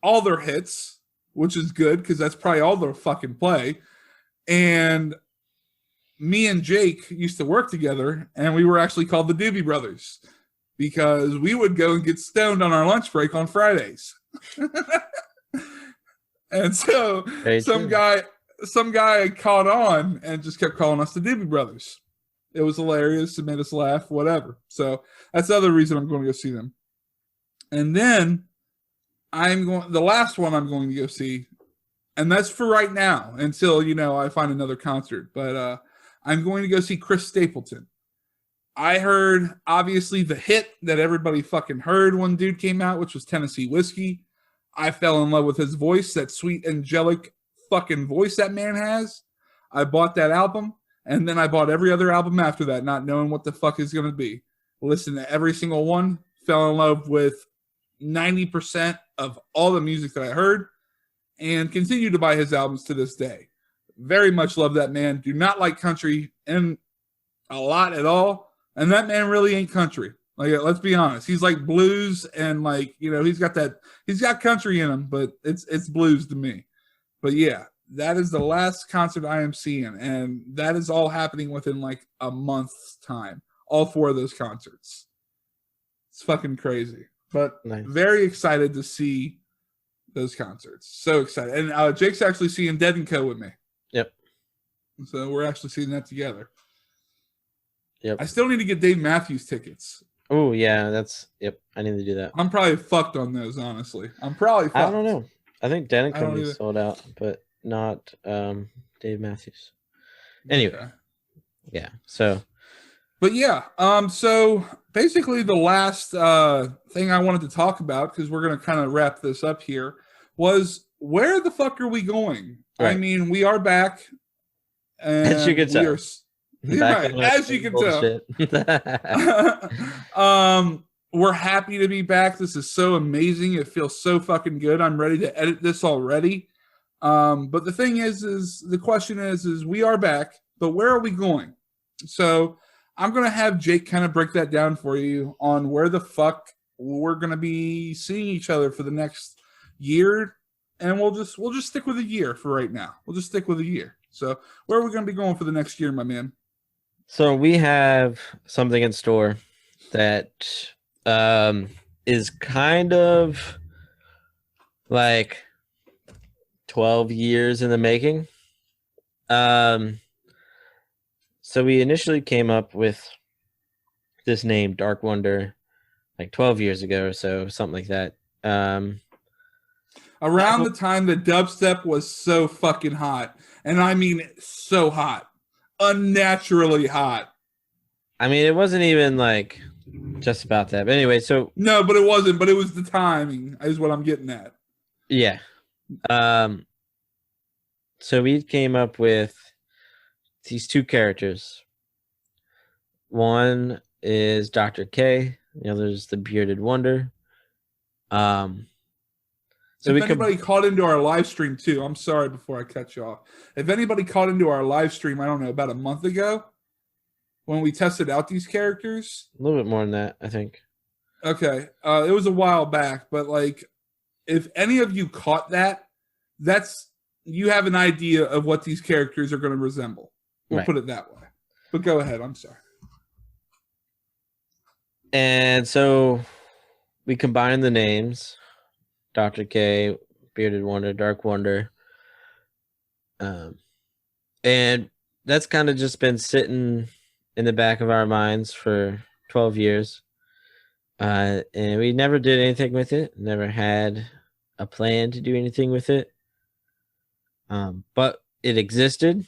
all their hits, which is good because that's probably all they'll fucking play. And me and Jake used to work together, and we were actually called the Doobie Brothers because we would go and get stoned on our lunch break on Fridays. And so some guy caught on and just kept calling us the Doobie Brothers. It was hilarious. It made us laugh, whatever. So that's the other reason I'm going to go see them. And then the last one I'm going to go see, and that's for right now until, I find another concert. But I'm going to go see Chris Stapleton. I heard, obviously, the hit that everybody fucking heard when dude came out, which was Tennessee Whiskey. I fell in love with his voice, that sweet, angelic fucking voice that man has. I bought that album, and then I bought every other album after that, not knowing what the fuck is going to be. Listened to every single one, fell in love with 90% of all the music that I heard, and continue to buy his albums to this day. Very much love that man. Do not like country in a lot at all. And that man really ain't country. Like, let's be honest. He's like blues, and he's got country in him, but it's blues to me. But yeah, that is the last concert I am seeing, and that is all happening within like a month's time. All 4 of those concerts. It's fucking crazy. But nice. Very excited to see those concerts. So excited. And Jake's actually seeing Dead and Co with me. Yep. So we're actually seeing that together. Yep. I still need to get Dave Matthews tickets. Oh yeah, I need to do that. I'm probably fucked on those, honestly. I'm probably fucked. I don't know. I think Dead and Company sold out, but not Dave Matthews. Anyway. Okay. Yeah. So but yeah, so basically the last thing I wanted to talk about, because we're going to kind of wrap this up here, was where the fuck are we going? Right. I mean, we are back. And as you can tell. As you can tell. We're happy to be back. This is so amazing. It feels so fucking good. I'm ready to edit this already. But the thing is the question is we are back, but where are we going? So I'm going to have Jake kind of break that down for you on where the fuck we're going to be seeing each other for the next year. And we'll just stick with a year for right now. We'll just stick with a year. So where are we going to be going for the next year, my man? So we have something in store that is kind of like 12 years in the making. So we initially came up with this name, Dark Wonder, like 12 years ago or so, something like that. Around the time that dubstep was so fucking hot, and I mean so hot, unnaturally hot. I mean, it wasn't even like just about that. But anyway, so no, but it wasn't. But it was the timing, is what I'm getting at. Yeah. So we came up with these two characters. One is Dr. K, the other is the Bearded Wonder. So if anybody caught into our live stream too, I'm sorry before I cut you off. If anybody caught into our live stream, I don't know, about a month ago, when we tested out these characters. A little bit more than that, I think. Okay. It was a while back, but like, if any of you caught that, you have an idea of what these characters are going to resemble. We'll put it that way. But go ahead. I'm sorry. And so we combined the names, Dr. K, Bearded Wonder, Dark Wonder. And that's kind of just been sitting in the back of our minds for 12 years. And we never did anything with it. Never had a plan to do anything with it. But it existed.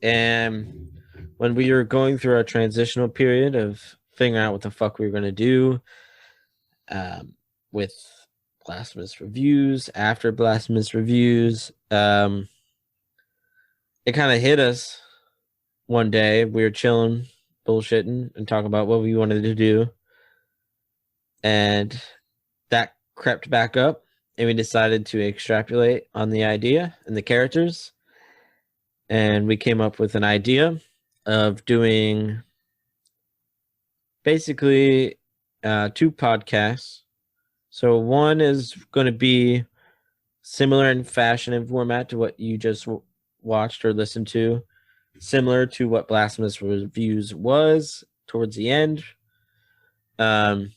And when we were going through our transitional period of figuring out what the fuck we were going to do, with Blasphemous Reviews, after Blasphemous Reviews, it kind of hit us one day. We were chilling, bullshitting, and talking about what we wanted to do. And that crept back up, and we decided to extrapolate on the idea and the characters. And we came up with an idea of doing basically 2 podcasts. So one is going to be similar in fashion and format to what you just watched or listened to, similar to what Blasphemous Reviews was towards the end. And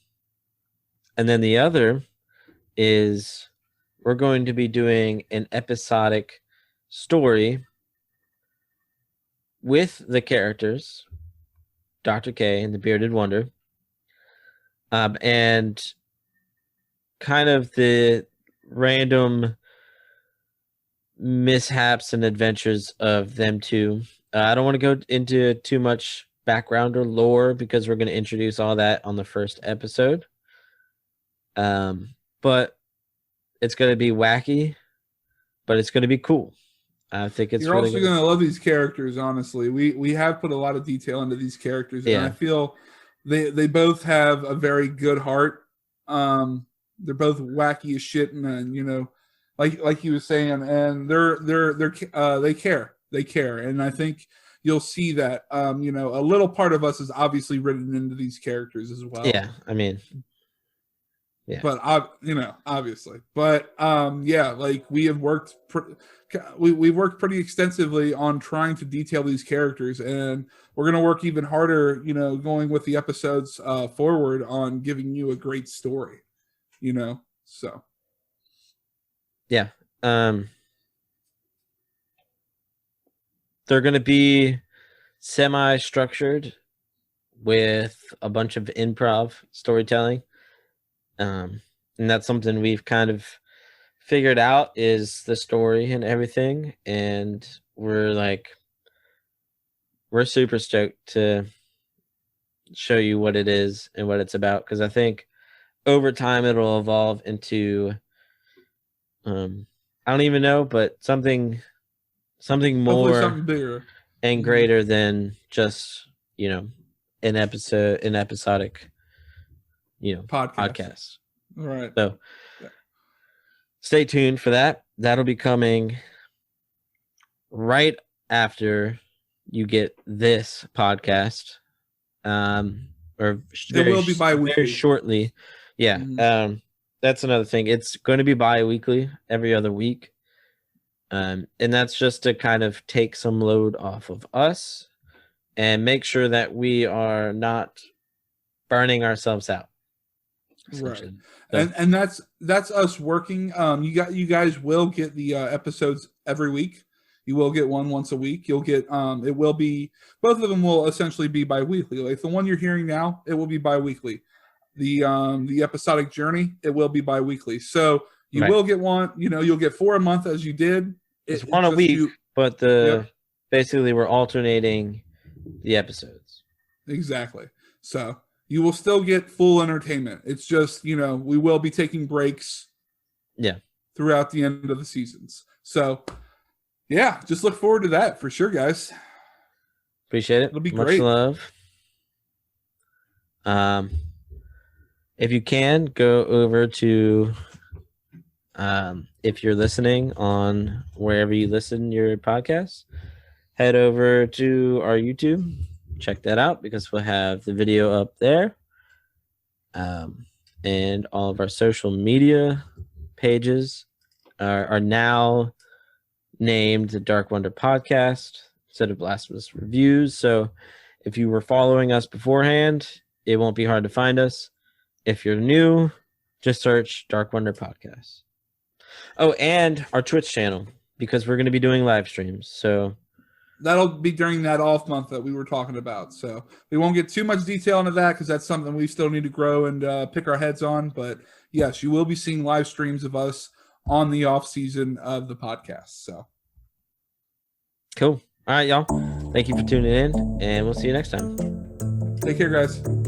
then the other is we're going to be doing an episodic story with the characters, Dr. K and the Bearded Wonder, and kind of the random mishaps and adventures of them two. I don't want to go into too much background or lore because we're going to introduce all that on the first episode. But it's going to be wacky, but it's going to be cool. I think it's You're really also going to love these characters, honestly. We have put a lot of detail into these characters, and I feel they both have a very good heart. They're both wacky as shit, and you know, like you were saying, and they care, and I think you'll see that. You know, a little part of us is obviously written into these characters as well. Yeah, I mean, yeah, but you know, obviously, but yeah, like we have worked. We've worked pretty extensively on trying to detail these characters, and we're going to work even harder, you know, going with the episodes forward on giving you a great story, you know, so. Yeah. They're going to be semi-structured with a bunch of improv storytelling. And that's something we've kind of figured out is the story and everything, and we're super stoked to show you what it is and what it's about, because I think over time it'll evolve into I don't even know, but something more, something bigger and greater than just, you know, an episodic, you know, podcast. All right. So stay tuned for that. That'll be coming right after you get this podcast. Or it will be bi-weekly. Very shortly. Yeah. That's another thing. It's going to be bi-weekly, every other week. And that's just to kind of take some load off of us and make sure that we are not burning ourselves out. Right. So. And that's us working. You guys will get the episodes every week. You will get one once a week. You'll get it will be, both of them will essentially be bi-weekly. Like the one you're hearing now, it will be bi-weekly. the episodic journey, it will be bi-weekly. So you Right. will get one, you'll get 4 a month as you did. It's one a week, but basically we're alternating the episodes. Exactly. So you will still get full entertainment. It's just, we will be taking breaks throughout the end of the seasons. So yeah, just look forward to that for sure, guys. Appreciate it. It'll be Much great. love. If you can, go over to if you're listening on wherever you listen your podcasts, head over to our YouTube. Check that out because we'll have the video up there. And all of our social media pages are now named the Dark Wonder Podcast instead of Blasphemous Reviews. So if you were following us beforehand, it won't be hard to find us. If you're new, just search Dark Wonder Podcast. Oh, and our Twitch channel, because we're going to be doing live streams. So that'll be during that off month that we were talking about. So we won't get too much detail into that because that's something we still need to grow and pick our heads on. But yes, you will be seeing live streams of us on the off season of the podcast. So cool. All right, y'all. Thank you for tuning in, and we'll see you next time. Take care, guys.